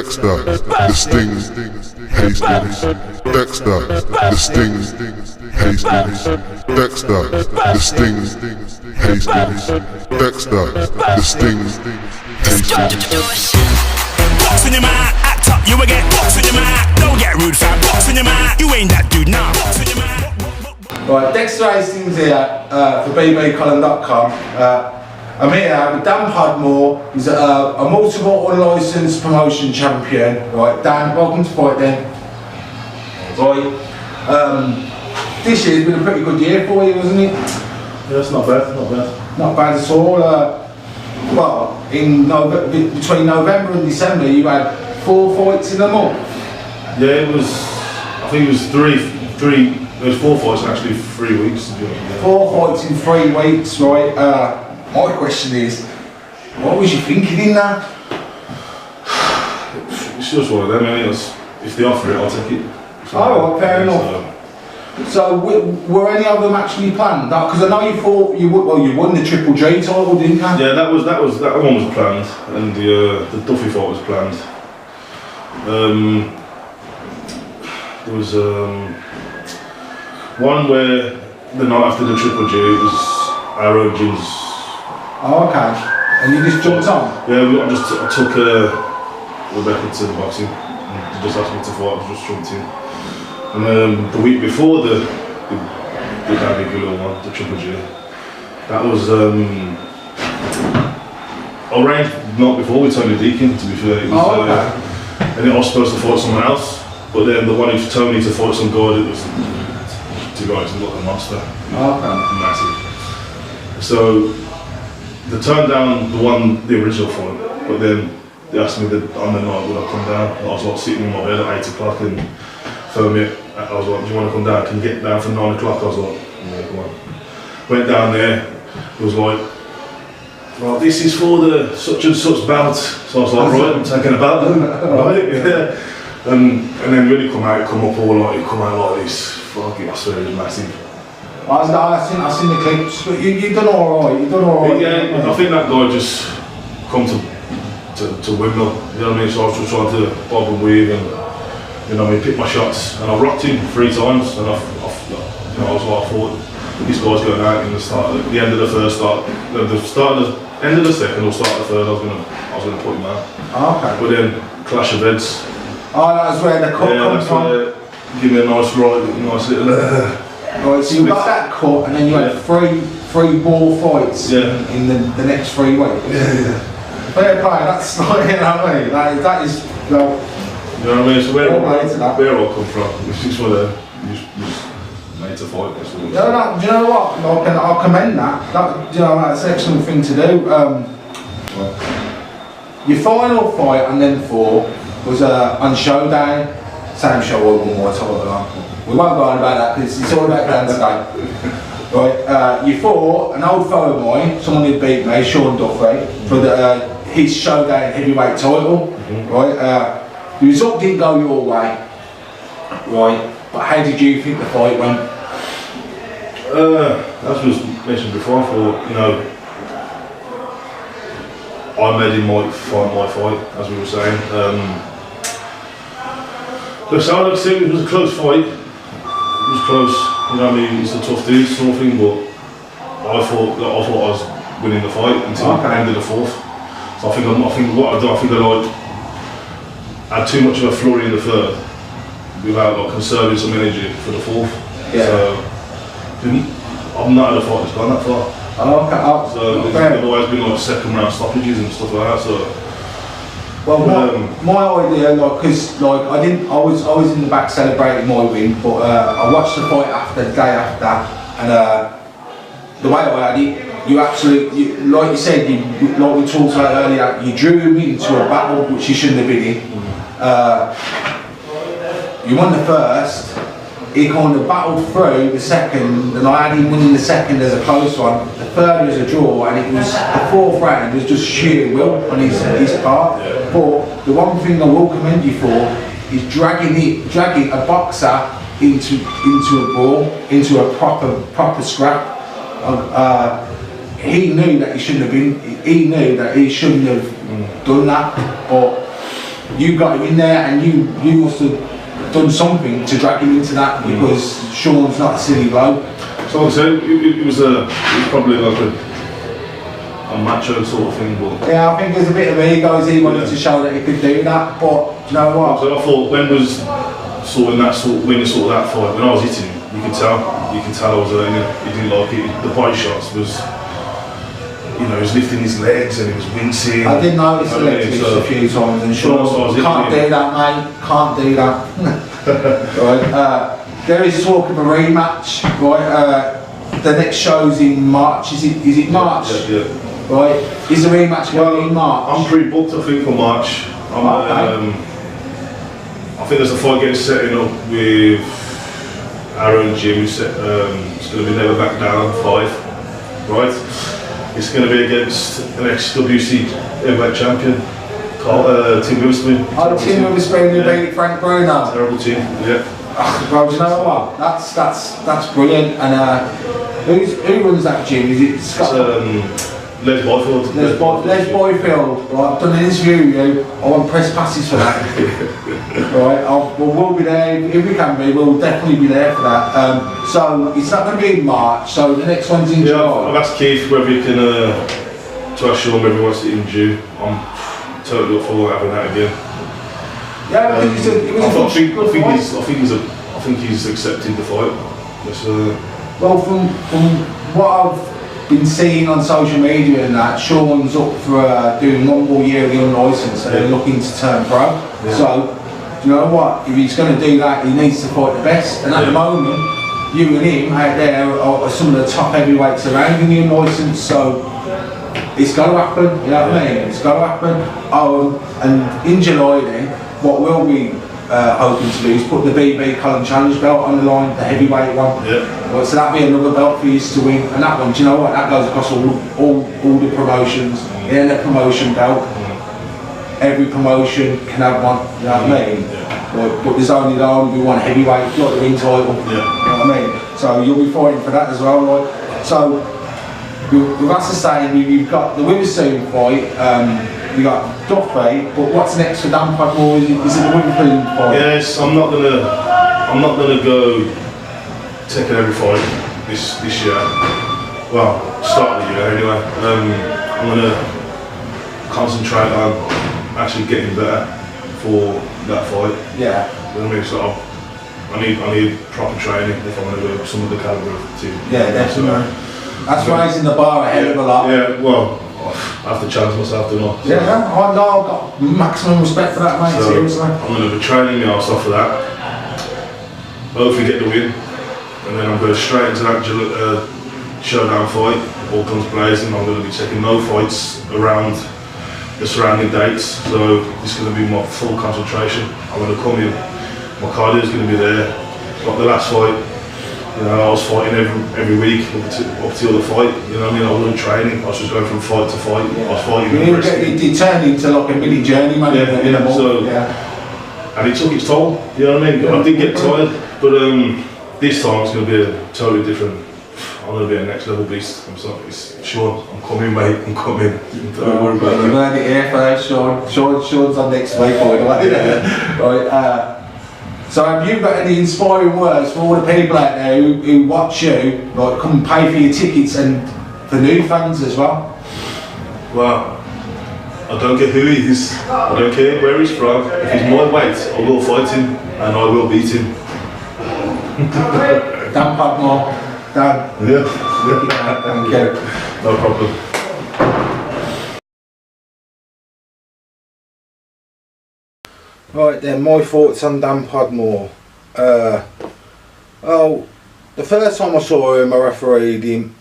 Dexter, the Sting, Hastings. Dexter, the Sting, Hastings. Dexter, the Sting, Hastings. Dexter, the Sting, Hastings. Box in your mouth, act up, you will get box in your mouth. Don't get rude, fam. Box in your mouth, you ain't that dude now. Box in your mouth. Right, Dexter Hastings here for bbcolin.com. I'm here with Dan Podmore. He's a multiple unlicensed promotion champion. Right, Dan, welcome to Fightden. Right, this year's been a pretty good year for you, hasn't it? Yeah, it's not bad, not bad. Not bad at all. Well, between November and December, you had 4 fights in a month. Yeah, it was. I think it was three. There was 4 fights in actually 3 weeks. 4 fights in 3 weeks, right? My question is, what was you thinking in that? It's just one of them, ain't it? If they offer it, I'll take it. Oh, right, fair enough. So, were any of them actually planned? Because I know you thought you would. Well, you won the Triple G title, didn't you? Yeah, that one was planned, and the Duffy fight was planned. There was one where the night after the Triple G, it was our own gyms. Oh, okay. And you just jumped on? Yeah, I took Rebecca to the boxing. And they just asked me to fight. I just jumped in. And the week before the big little one, the Triple G, that was arranged not before with Tony Deakin, to be fair. It was, okay. And I was supposed to fight someone else, but then the one who told me to fight some guy that was, to be honest, like a monster. Okay. Massive. So they turned down the original fight, but then they asked me on the night would I come down. I was like sitting in my bed at 8 o'clock and phoned me. I was like, do you want to come down? Can you get down for 9 o'clock? I was like, yeah, come on. Went down there, it was like, well, this is for the such and such bout. So I was like, right, I'm taking a bout then. Right, yeah. And then when he come out like this, fuck it, I swear it was massive. I seen the clips, but you done alright. Yeah, I think that guy just come to windmill. You know what I mean? So I was just trying to bob and weave and pick my shots. And I rocked him 3 times, and I was like, I thought this guy's going out in the start, at the end of the first start, end of the second or start of the third. I was gonna put him out. Okay. But then clash of heads. Oh, that was where the cut comes from. Give me a nice nice little. Right, so you got that cut, and then you had 3 ball fights in the next 3 weeks. Yeah. Fair play, that's not, you know what I mean? That is, well, you know what I mean? So where I come from, it's just one of them, you just made to fight. Do you know what? I'll commend that. That's an excellent thing to do. Your final fight and then 4 was on Showdown. Same show I won my title on. We won't go on about that because it's all about Dan today. Right, you fought an old foe of mine, someone who beat me, Sean Duffy, for his Showdown heavyweight title. Right, the result didn't go your way. Right, but how did you think the fight went? As was mentioned before, I thought, I made him my fight, as we were saying. It was a close fight. It was close. You know what I mean? It's a tough dude, sort of thing. But I thought I was winning the fight until the end of the 4th. So I think I had too much of a flurry in the 3rd without conserving some energy for the 4th. Yeah. So I've not had a fight that's gone that far. Oh, okay. So there's always been second round stoppages and stuff like that. So. Well, my idea, because I was in the back celebrating my win, but I watched the fight the day after, and the way I had it, you absolutely, like you said, like we talked about earlier, you drew him into a battle which you shouldn't have been in. You won the 1st. He kind of battled through the 2nd, and I had him winning the 2nd as a close one. The 3rd was a draw, and it was the 4th round was just sheer will on his part. But the one thing I will commend you for is dragging a boxer into a brawl, into a proper scrap. He knew that he shouldn't have been. He knew that he shouldn't have done that, but you got him in there, and you must have done something to drag him into that, because Sean's not a silly bloke. So like I said, it was probably like a macho sort of thing, but yeah, I think there's a bit of ego as he wanted to show that he could do that, but you know what? So I thought when you saw that fight, when I was hitting him, you can tell I was hurting him. He didn't like it. The body shots was, he was lifting his legs and he was wincing. I did notice the leg twitch a few times, and Sean can't do that, mate. Can't do that. Right. There is talk of a rematch. Right. The next show's in March. Is it March? Yeah. Right. Is the rematch going in March? I'm pre-booked, I think, for March. I think there's a fight getting setting up with Aaron Jim. It's going to be Never Back Down 5, right? It's going to be against an ex-WC heavyweight champion, Tim Witherspoon. Oh, Tim Witherspoon who beat Frank Bruno. Terrible team, yeah. Well, do you know what? That's brilliant. And who runs that gym? Is it Scott? Les Boyfield. Les Boyfield. Right, I've done an interview with you. I want press passes for that. Right, we'll be there. If we can be, we'll definitely be there for that. So it's not going to be in March. So the next one's in July. I've asked Keith whether he can to ask Sean whether he wants it in June. I'm totally up for having that again. Yeah, because I think he's accepted the fight. Well, from what I've been seeing on social media and that, Sean's up for doing one more year of the unlicensed, and they're looking to turn pro. Yeah. So, you know what? If he's going to do that, he needs to fight the best. And at the moment, you and him out there are some of the top heavyweights around in the unlicensed. So it's going to happen. You know what I mean? It's going to happen. And in July then, what we'll be hoping to do is put the BB Colin Challenge belt on the line, the heavyweight one. Yeah. Well, so that'll be another belt for you to win. And that one, do you know what? That goes across all the promotions. In a promotion belt, every promotion can have one. You know what I mean? Yeah. But there's only be one heavyweight, like the ring title. Yeah. You know what I mean? So you'll be fighting for that as well, right? So with us to say, you've got the Witherspoon fight. You got Duffy, but what's next for Dan Podmore? Is it the Witherspoon fight? Yes, I'm not gonna go taking every fight this year. Well, start of the year anyway. I'm gonna concentrate on actually getting better for that fight. Yeah. You know what I mean? So I need proper training if I'm gonna go some of the caliber of the team. Yeah, definitely. That's raising the bar a hell of a lot. Yeah, well, I have to challenge myself, don't I? So, yeah, I've got maximum respect for that, mate, so seriously. I'm going to be training my ass off for that. Hopefully get the win. And then I'm going straight into that showdown fight. All guns blazing. I'm going to be taking no fights around the surrounding dates. So this is going to be my full concentration. I'm going to come in. My cardio is going to be there. Got the last fight. I was fighting every week up till the fight. You know what I mean? I wasn't training. I was just going from fight to fight. Yeah. I was fighting. It turned into like a mini journey, man. And it took its toll. You know what I mean? I did get tired, but this time it's going to be a totally different. I'm going to be a next level beast. I'm sorry, Sean. I'm coming, mate. I'm coming. Don't worry about that. You heard it here first, Sean. Sean's on next week, by the way. Right. So have you got any inspiring words for all the people out there who watch you, like come and pay for your tickets, and for new fans as well? Well, I don't care who he is, I don't care where he's from. If he's my weight, I will fight him and I will beat him. Dan Podmore, Dan. Yeah. Thank you. No problem. Right then, my thoughts on Dan Podmore. The first time I saw him, I refereed him.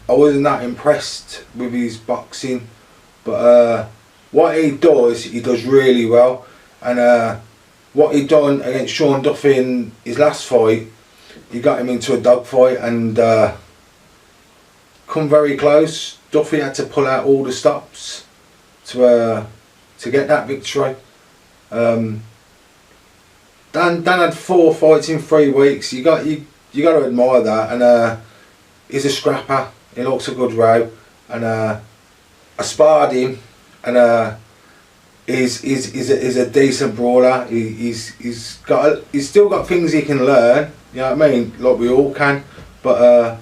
I wasn't that impressed with his boxing, but what he does really well. And what he done against Sean Duffy in his last fight, he got him into a dogfight and come very close. Duffy had to pull out all the stops to get that victory. Dan had 4 fights in 3 weeks. You got to admire that, and he's a scrapper. He looks a good row, and I sparred him, and is a decent brawler. He's still got things he can learn. You know what I mean? Like we all can. But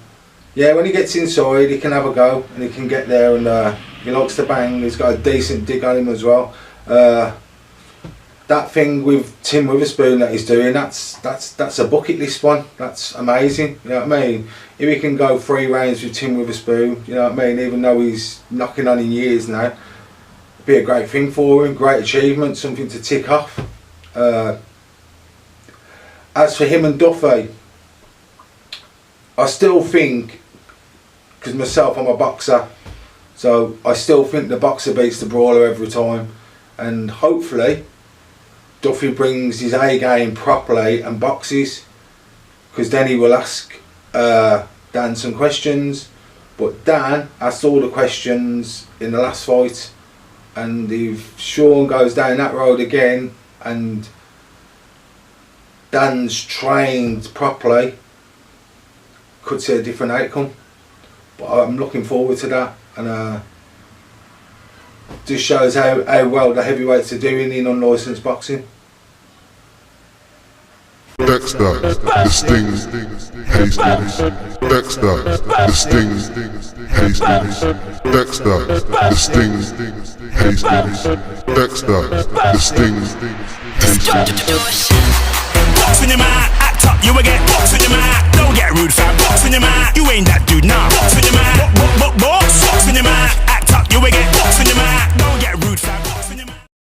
yeah, when he gets inside, he can have a go and he can get there. And he likes to bang. He's got a decent dig on him as well. That thing with Tim Witherspoon that he's doing, that's a bucket list one. That's amazing. You know what I mean? If he can go 3 rounds with Tim Witherspoon, you know what I mean? Even though he's knocking on in years now. Be a great thing for him, great achievement, something to tick off. As for him and Duffy, I still think, because myself I'm a boxer, so I still think the boxer beats the brawler every time, and hopefully Duffy brings his A game properly and boxes, because then he will ask Dan some questions. But Dan asked all the questions in the last fight. And if Sean goes down that road again and Dan's trained properly, could see a different outcome. But I'm looking forward to that, and just shows how well the heavyweights are doing in unlicensed boxing. Dexter, the Sting, Hastings. Dexter, the Sting, Hastings. Dexter, the Sting, Hastings. Dexter, the Sting, Hastings. Box in your mouth, act up, you will get box in your mouth. Don't get rude, fam. Box in your mouth, you ain't that dude, nah. Box